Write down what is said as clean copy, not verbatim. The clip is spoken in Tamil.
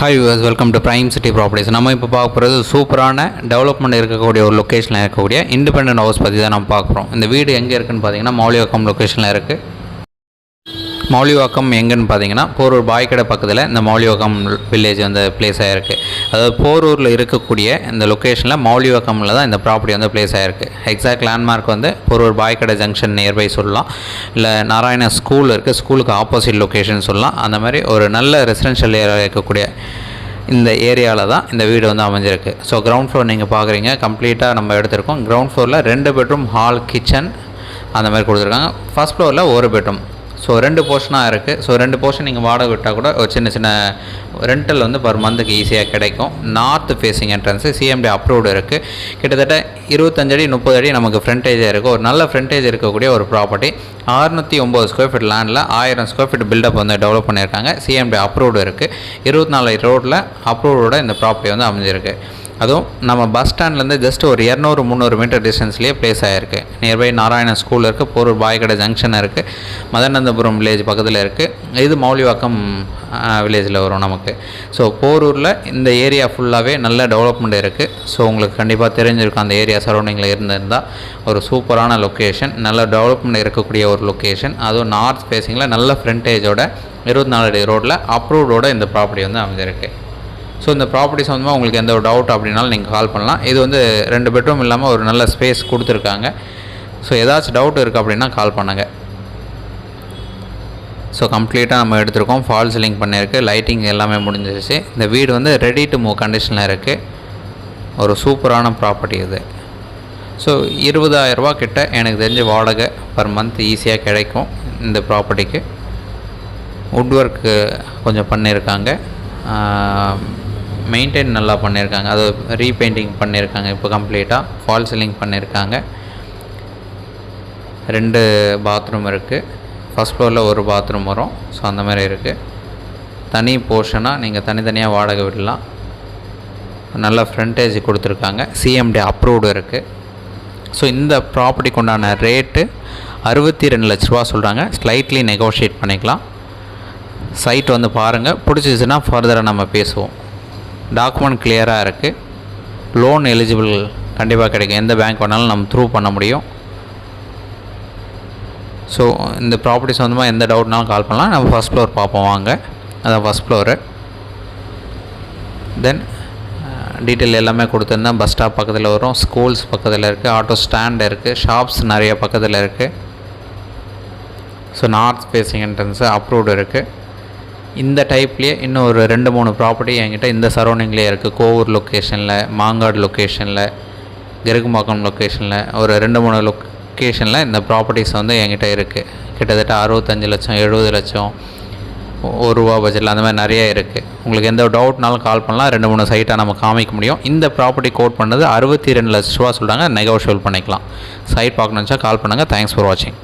Hi use welcome to prime city properties. நம்ம இப்போ பார்க்க போகிறது சூப்பரான டெவலப்மெண்ட் இருக்கக்கூடிய ஒரு லொக்கேஷனில் இருக்கக்கூடிய இண்டிபெண்டன்ட் ஹவுஸ் பற்றி தான் நம்ம பார்க்குறோம். இந்த வீடு எங்கே இருக்குதுன்னு பார்த்தீங்கன்னா மௌலிவாக்கம் லொக்கேஷனில் இருக்குது. மௌலிவாக்கம் எங்கன்னு பார்த்தீங்கன்னா போரூர் பாய்க்கடை பக்கத்தில் இந்த மௌலிவாக்கம் வில்லேஜ் வந்து பிளேஸ் ஆகிருக்கு. அதாவது போரூரில் இருக்கக்கூடிய இந்த லொக்கேஷனில் மௌலிவாக்கமில் தான் இந்த ப்ராப்பர்ட்டி வந்து பிளேஸ் ஆகிருக்கு. எக்ஸாக்ட் லேண்ட்மார்க் வந்து போரூர் பாய்க்கடை ஜங்ஷன் நியர்பை சொல்லலாம், இல்லை நாராயண ஸ்கூல் இருக்குது, ஸ்கூலுக்கு ஆப்போசிட் லொக்கேஷன் சொல்லலாம். அந்த மாதிரி ஒரு நல்ல ரெசிடென்ஷியல் ஏரியா இருக்கக்கூடிய இந்த ஏரியாவில் தான் இந்த வீடு வந்து அமைஞ்சிருக்கு. ஸோ கிரவுண்ட் ஃப்ளோர் நீங்கள் பார்க்குறீங்க, கம்ப்ளீட்டாக நம்ம எடுத்திருக்கோம். கிரவுண்ட் ஃப்ளோரில் 2 பெட்ரூம், ஹால், கிச்சன் அந்த மாதிரி கொடுத்துருக்காங்க. ஃபஸ்ட் ஃப்ளோரில் 1 பெட்ரூம். ஸோ 2 போர்ஷனாக இருக்குது. ஸோ 2 போர்ஷன் நீங்கள் வாடகை விட்டால் கூட ஒரு சின்ன சின்ன ரெண்டல் வந்து பர் மந்த்துக்கு ஈஸியாக கிடைக்கும். North facing entrance CMD approved இருக்குது. கிட்டத்தட்ட 25 அடி 30 அடி நமக்கு ஃப்ரண்டேஜாக இருக்குது. ஒரு நல்ல ஃப்ரண்டேஜ் இருக்கக்கூடிய ஒரு ப்ராப்பர்ட்டி. 609 ஸ்கொயர் ஃபீட் லேண்டில் 1000 ஸ்கொயர் ஃபீட் பில்டப் வந்து டெவலப் பண்ணியிருக்காங்க. சிஎம்டி அப்ரூவ்டு இருக்குது. 24 ரோட்டில் அப்ரூவோட இந்த ப்ராப்பர்ட்டி வந்து அமைஞ்சிருக்கு. அதுவும் நம்ம பஸ் ஸ்டாண்ட்லேருந்து ஜஸ்ட் ஒரு 200-300 மீட்டர் டிஸ்டன்ஸ்லேயே பிளேஸ் ஆகிருக்கு. நியர்பை நாராயண ஸ்கூல் இருக்குது, போரூர் பாய்க்கடை ஜங்ஷன் இருக்குது, மதனந்தபுரம் வில்லேஜ் பக்கத்தில் இருக்குது. இது மௌலிவாக்கம் வில்லேஜில் வரும் நமக்கு. ஸோ போரூரில் இந்த ஏரியா ஃபுல்லாகவே நல்ல டெவலப்மெண்ட் இருக்குது. ஸோ உங்களுக்கு கண்டிப்பாக தெரிஞ்சிருக்கும் அந்த ஏரியா சரௌண்டிங்கில் இருந்திருந்தால். ஒரு சூப்பரான லொக்கேஷன், நல்ல டெவலப்மெண்ட் இருக்கக்கூடிய ஒரு லொக்கேஷன். அதுவும் நார்த் ஃபேஸிங்கில் நல்ல ஃப்ரண்டேஜோட 24 அடி ரோட்டில் அப்ரூவ்டோட இந்த ப்ராப்பர்ட்டி வந்து அமைஞ்சிருக்கு. ஸோ இந்த ப்ராப்பர்ட்டி சம்மந்தமாக உங்களுக்கு எந்த ஒரு டவுட் அப்படின்னாலும் நீங்கள் கால் பண்ணலாம். இது வந்து 2 பெட்ரூம் இல்லாமல் ஒரு நல்ல ஸ்பேஸ் கொடுத்துருக்காங்க. ஸோ ஏதாச்சும் டவுட் இருக்குது அப்படின்னா கால் பண்ணுங்கள். ஸோ கம்ப்ளீட்டாக நம்ம எடுத்துருக்கோம். ஃபால் சீலிங் பண்ணியிருக்கு, லைட்டிங் எல்லாமே முடிஞ்சிருச்சு. இந்த வீடு வந்து ரெடி டு மூவ் கண்டிஷனில் இருக்குது. ஒரு சூப்பரான ப்ராப்பர்ட்டி இது. ஸோ 20,000 ரூபா கிட்ட எனக்கு தெரிஞ்ச வாடகை பர் மந்த் ஈஸியாக கிடைக்கும் இந்த ப்ராப்பர்ட்டிக்கு. வுட் ஒர்க்கு கொஞ்சம் பண்ணியிருக்காங்க, மெயின்டைன் நல்லா பண்ணியிருக்காங்க. அது ரீபெயிண்டிங் பண்ணியிருக்காங்க. இப்போ கம்ப்ளீட்டாக ஃபால் சீலிங் பண்ணியிருக்காங்க. 2 பாத்ரூம் இருக்குது. ஃபஸ்ட் ஃப்ளோரில் 1 பாத்ரூம் வரும். ஸோ அந்த மாதிரி இருக்குது. தனி போர்ஷனாக நீங்கள் தனித்தனியாக வாடகை விடலாம். நல்ல ஃப்ரண்டேஜ் கொடுத்துருக்காங்க. சிஎம்டி அப்ரூவ்டு இருக்குது. ஸோ இந்த ப்ராப்பர்ட்டிக்கு உண்டான ரேட்டு 62 லட்ச ரூபா சொல்கிறாங்க. ஸ்லைட்லி நெகோஷியேட் பண்ணிக்கலாம். சைட் வந்து பாருங்கள், பிடிச்சிச்சுன்னா ஃபர்தராக நம்ம பேசுவோம். டாக்குமெண்ட் கிளியராக இருக்குது. லோன் எலிஜிபிள் கண்டிப்பாக கிடைக்கும். எந்த பேங்க் வேணாலும் நம்ம த்ரூ பண்ண முடியும். ஸோ இந்த ப்ராப்பர்ட்டி சம்மந்தமாக எந்த டவுட்னாலும் கால் பண்ணலாம். நம்ம ஃபஸ்ட் ஃப்ளோர் பார்ப்போம் வாங்க. அதான் ஃபஸ்ட் ஃப்ளோரு. தென் டீட்டெயில் எல்லாமே கொடுத்துருந்தேன். பஸ் ஸ்டாப் பக்கத்தில் வரும், ஸ்கூல்ஸ் பக்கத்தில் இருக்குது, ஆட்டோ ஸ்டாண்ட் இருக்குது, ஷாப்ஸ் நிறைய பக்கத்தில் இருக்குது. So north facing entrance approved இருக்குது. இந்த டைப்லேயே இன்னும் ஒரு 2-3 ப்ராப்பர்ட்டி என்கிட்ட இந்த சரௌண்டிங்லேயே இருக்குது. கோவூர் லொக்கேஷனில், மாங்காடு லொக்கேஷனில், கிருகும்பாக்கம் லொக்கேஷனில், ஒரு 2-3 லொக்கேஷனில் இந்த ப்ராப்பர்ட்டிஸ் வந்து என்கிட்ட இருக்குது. கிட்டத்தட்ட 65 லட்சம், 70 லட்சம், ₹1 பட்ஜெட்டில் அந்த மாதிரி நிறைய இருக்குது. உங்களுக்கு எந்த டவுட்னாலும் கால் பண்ணலாம். 2-3 சைட்டாக நம்ம காமிக்க முடியும். இந்த ப்ராப்பர்ட்டி கோட் பண்ணது 62 லட்ச ரூபா சொல்கிறாங்க. நெகோஷியபிள் பண்ணிக்கலாம். சைட் பார்க்கணுன்னு கால் பண்ணுங்கள். தேங்க்ஸ் ஃபார் வாட்சிங்.